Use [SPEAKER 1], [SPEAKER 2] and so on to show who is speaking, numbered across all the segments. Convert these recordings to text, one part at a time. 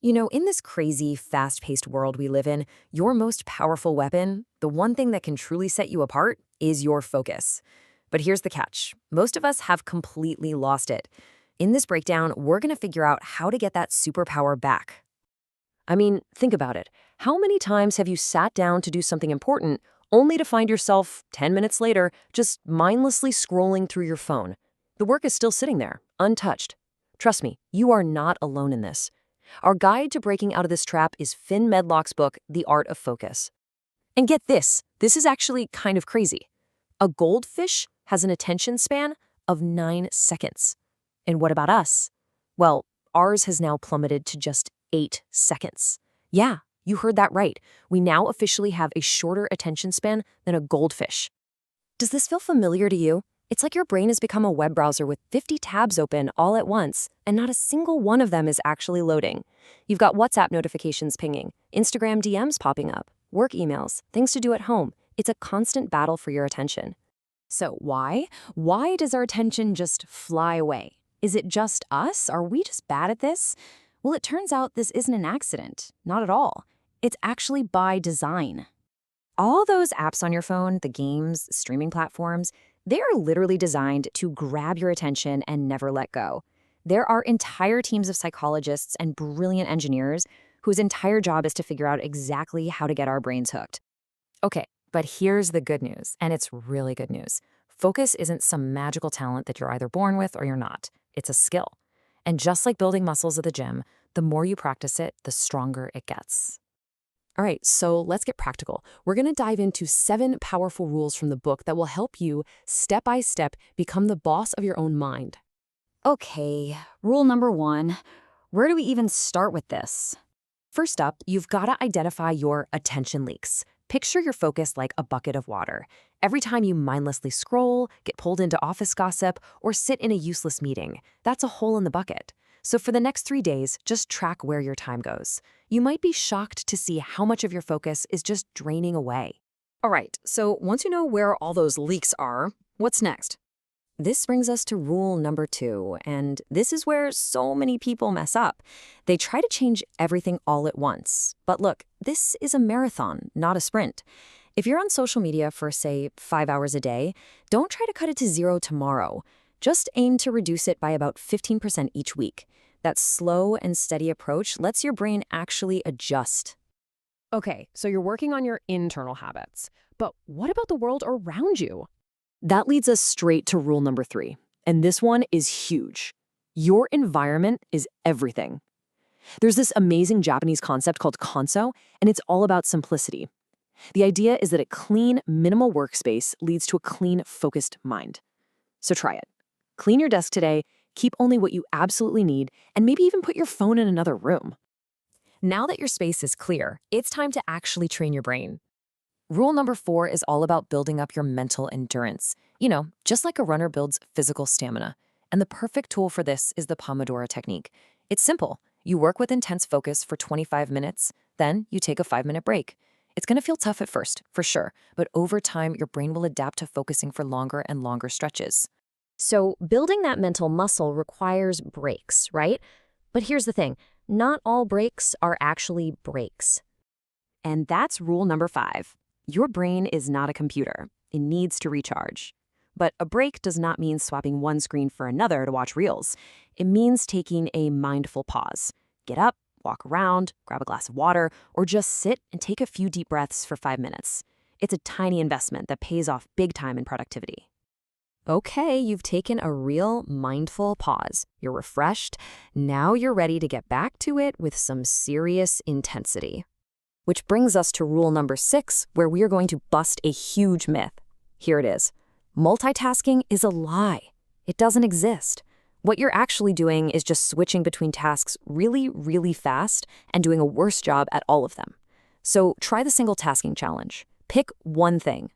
[SPEAKER 1] In this crazy, fast-paced world we live in, your most powerful weapon, the one thing that can truly set you apart, is your focus. But here's the catch. Most of us have completely lost it. In this breakdown, we're going to figure out how to get that superpower back. I mean, think about it. How many times have you sat down to do something important only to find yourself, 10 minutes later, just mindlessly scrolling through your phone? The work is still sitting there, untouched. Trust me, you are not alone in this. Our guide to breaking out of this trap is Finn Medlock's book, The Art of Focus. And get this is actually kind of crazy. A goldfish has an attention span of 9 seconds. And what about us? Well, ours has now plummeted to just 8 seconds. Yeah, you heard that right. We now officially have a shorter attention span than a goldfish. Does this feel familiar to you? It's like your brain has become a web browser with 50 tabs open all at once, and not a single one of them is actually loading. You've got WhatsApp notifications pinging, Instagram DMs popping up, work emails, things to do at home. It's a constant battle for your attention. So why? Why does our attention just fly away? Is it just us? Are we just bad at this? Well, it turns out this isn't an accident. Not at all. It's actually by design. All those apps on your phone, the games, streaming platforms, they are literally designed to grab your attention and never let go. There are entire teams of psychologists and brilliant engineers whose entire job is to figure out exactly how to get our brains hooked. Okay, but here's the good news, and it's really good news. Focus isn't some magical talent that you're either born with or you're not. It's a skill. And just like building muscles at the gym, the more you practice it, the stronger it gets. All right, so let's get practical. We're going to dive into 7 powerful rules from the book that will help you, step by step, become the boss of your own mind. Okay, rule number 1. Where do we even start with this? First up, you've got to identify your attention leaks. Picture your focus like a bucket of water. Every time you mindlessly scroll, get pulled into office gossip, or sit in a useless meeting, that's a hole in the bucket. So for the next 3 days, just track where your time goes. You might be shocked to see how much of your focus is just draining away. All right, so once you know where all those leaks are, what's next? This brings us to rule number 2, and this is where so many people mess up. They try to change everything all at once. But look, this is a marathon, not a sprint. If you're on social media for, say, 5 hours a day, don't try to cut it to 0 tomorrow. Just aim to reduce it by about 15% each week. That slow and steady approach lets your brain actually adjust.
[SPEAKER 2] Okay, so you're working on your internal habits. But what about the world around you?
[SPEAKER 1] That leads us straight to rule number 3. And this one is huge. Your environment is everything. There's this amazing Japanese concept called kanso, and it's all about simplicity. The idea is that a clean, minimal workspace leads to a clean, focused mind. So try it. Clean your desk today, keep only what you absolutely need, and maybe even put your phone in another room. Now that your space is clear, it's time to actually train your brain. Rule number 4 is all about building up your mental endurance. Just like a runner builds physical stamina. And the perfect tool for this is the Pomodoro technique. It's simple. You work with intense focus for 25 minutes, then you take a 5-minute break. It's going to feel tough at first, for sure, but over time, your brain will adapt to focusing for longer and longer stretches. So building that mental muscle requires breaks, right? But here's the thing, not all breaks are actually breaks. And that's rule number 5. Your brain is not a computer. It needs to recharge. But a break does not mean swapping one screen for another to watch reels. It means taking a mindful pause. Get up, walk around, grab a glass of water, or just sit and take a few deep breaths for 5 minutes. It's a tiny investment that pays off big time in productivity. Okay, you've taken a real mindful pause. You're refreshed. Now you're ready to get back to it with some serious intensity. Which brings us to rule number 6, where we are going to bust a huge myth. Here it is. Multitasking is a lie. It doesn't exist. What you're actually doing is just switching between tasks really, really fast and doing a worse job at all of them. So try the single tasking challenge. Pick one thing,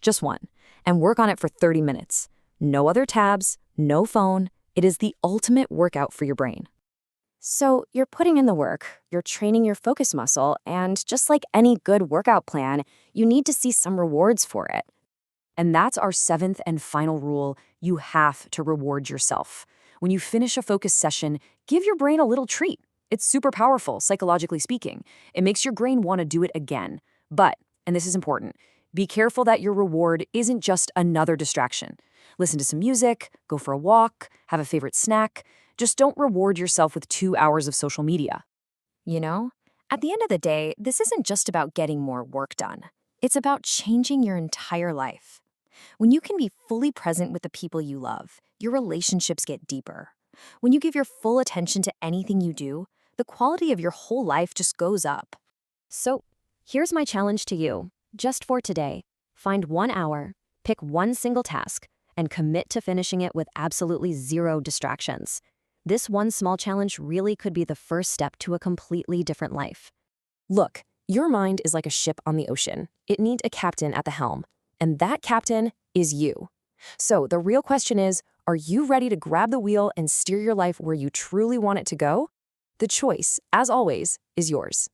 [SPEAKER 1] just one, and work on it for 30 minutes. No other tabs, no phone. It is the ultimate workout for your brain. So you're putting in the work, you're training your focus muscle, and just like any good workout plan, you need to see some rewards for it. And that's our 7th and final rule. You have to reward yourself. When you finish a focus session, give your brain a little treat. It's super powerful, psychologically speaking. It makes your brain want to do it again. But, and this is important, be careful that your reward isn't just another distraction. Listen to some music, go for a walk, have a favorite snack. Just don't reward yourself with 2 hours of social media.
[SPEAKER 3] You know, at the end of the day, this isn't just about getting more work done. It's about changing your entire life. When you can be fully present with the people you love, your relationships get deeper. When you give your full attention to anything you do, the quality of your whole life just goes up.
[SPEAKER 2] So, here's my challenge to you. Just for today, find 1 hour, pick one single task, and commit to finishing it with absolutely zero distractions. This one small challenge really could be the first step to a completely different life. Look, your mind is like a ship on the ocean. It needs a captain at the helm, and that captain is you. So the real question is, are you ready to grab the wheel and steer your life where you truly want it to go? The choice, as always, is yours.